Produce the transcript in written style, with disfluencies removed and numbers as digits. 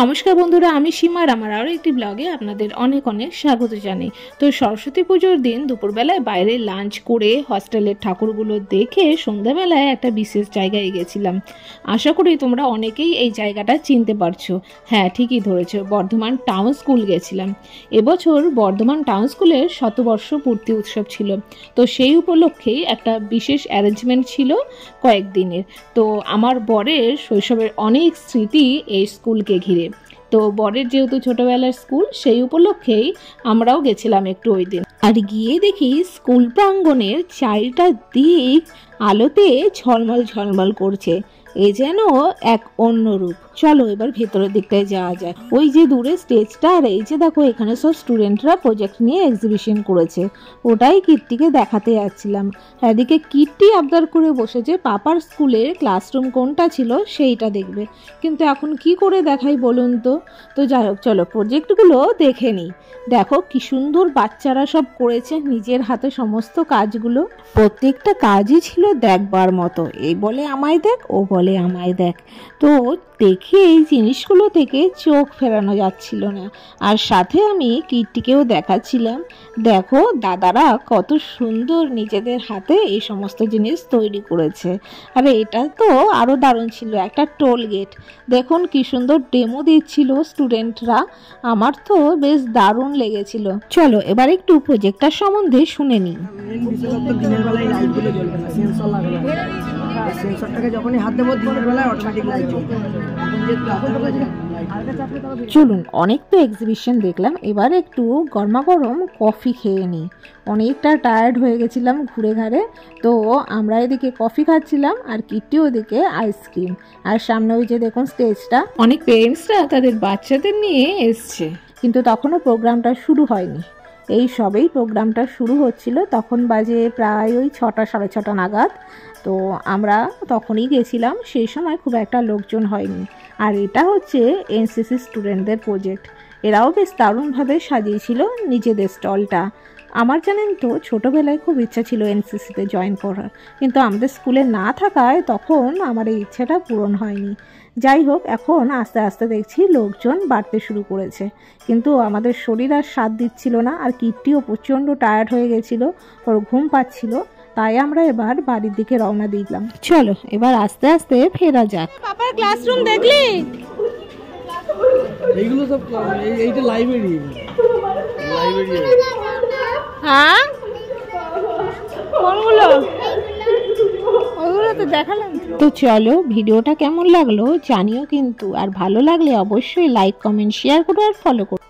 নমস্কার বন্ধুরা, আমি সীমার আমার আরও একটি ব্লগে আপনাদের অনেক অনেক স্বাগত জানাই। তো সরস্বতী পুজোর দিন দুপুরবেলায় বাইরে লাঞ্চ করে হস্টেলের ঠাকুরগুলো দেখে সন্ধ্যাবেলায় একটা বিশেষ জায়গায় গেছিলাম। আশা করি তোমরা অনেকেই এই জায়গাটা চিনতে পারছো। হ্যাঁ, ঠিকই ধরেছো, বর্ধমান টাউন স্কুল গেছিলাম। এবছর বর্ধমান টাউন স্কুলের শতবর্ষ পূর্তি উৎসব ছিল, তো সেই উপলক্ষেই একটা বিশেষ অ্যারেঞ্জমেন্ট ছিল কয়েকদিনের। তো আমার বরের শৈশবের অনেক স্মৃতি এই স্কুলকে ঘিরে। তো বরের যেহেতু ছোটবেলার স্কুল, সেই উপলক্ষেই আমরাও গেছিলাম একটু ওই দিন। আর গিয়ে দেখি স্কুল প্রাঙ্গণের চারিটা দিক আলোতে ঝলমল ঝলমল করছে। এ যেন এক অন্য রূপ। চলো এবার ভেতরের দিকটায় যাওয়া যায়। ওই যে দূরে স্টেজটা, আর এই যে দেখো এখানে সব স্টুডেন্টরা প্রজেক্ট নিয়ে এক্সিবিশন করেছে, ওটাই কীর্তিকে দেখাতে যাচ্ছিলাম। এদিকে কীর্তি আবদার করে বসেছে পাপার স্কুলের ক্লাসরুম কোনটা ছিল সেইটা দেখবে, কিন্তু এখন কি করে দেখাই বলুন তো। তো যাই হোক, চলো প্রজেক্টগুলো দেখে নিই। দেখো কি সুন্দর বাচ্চারা সব করেছে নিজের হাতে সমস্ত কাজগুলো। প্রত্যেকটা কাজই ছিল দেখবার মতো। এই বলে আমায় দেখ, ও বলে আমায় দেখ। তো দেখে এই জিনিসগুলো থেকে চোখ ফেরানো যাচ্ছিল না। আর সাথে আমি কীর্তিকেও দেখাচ্ছিলাম, দেখো দাদারা কত সুন্দর নিজেদের হাতে এই সমস্ত জিনিস তৈরি করেছে। আর এটা তো আরও দারুণ ছিল, একটা টোল গেট। দেখুন কি সুন্দর ডেমো দিচ্ছিল স্টুডেন্টরা, আমার তো বেশ দারুণ লেগেছিল। চলো এবার একটু প্রজেক্টটার সম্বন্ধে শুনে নিই। দিনের বেলায় লাইটগুলো জ্বলবে না, সেন্সর লাগানো। সেন্সরটাকে যখনই হাত দেবো দিনের বেলায় অটোমেটিক লাইট জ্বলবে। চলুন, অনেক তো এক্সিবিশন দেখলাম, এবার একটু গরমাগরম কফি খেয়ে নিই। অনেকটা টায়ার্ড হয়ে গেছিলাম ঘুরে ঘাড়ে। তো আমরা এদিকে কফি খাচ্ছিলাম আর কীর্তি ওদিকে আইসক্রিম। আর সামনে ওই যে দেখুন স্টেজটা, অনেক পেরেন্টসরা তাদের বাচ্চাদের নিয়ে এসছে, কিন্তু তখনও প্রোগ্রামটা শুরু হয়নি। এই সবেই প্রোগ্রামটা শুরু হচ্ছিল, তখন বাজে প্রায় ওই 6টা সাড়ে 6টা নাগাদ। তো আমরা তখনই গেছিলাম, সেই সময় খুব একটা লোকজন হয়নি। আর এটা হচ্ছে এনসিসি স্টুডেন্টদের প্রজেক্ট। এরাও বেশ দারুণভাবে সাজিয়েছিল নিজেদের স্টলটা। আমার জানেন তো ছোটোবেলায় খুব ইচ্ছা ছিল এনসিসিতে জয়েন করার, কিন্তু আমাদের স্কুলে না থাকায় তখন আমার এই ইচ্ছাটা পূরণ হয়নি। যাই হোক, এখন আস্তে আস্তে দেখছি লোকজন বাড়তে শুরু করেছে, কিন্তু আমাদের শরীর আর সাথ দিচ্ছিল না। আর কীর্তিও প্রচণ্ড টায়ার্ড হয়ে গেছিল, ওর ঘুম পাচ্ছিল। তাই আমরা এবার বাড়ির দিকে রওনা দিলাম। চলো এবার আস্তে আস্তে ফেরা যাক। পাপার ক্লাসরুম দেখলি? এইগুলো সব এইটা লাইব্রেরি। হ্যাঁ, কোনগুলো? ওগুলো তো দেখালাম। তো চলো, ভিডিওটা কেমন লাগলো জানিও কিন্তু, আর ভালো লাগলে অবশ্যই লাইক কমেন্ট শেয়ার করো আর ফলো করো।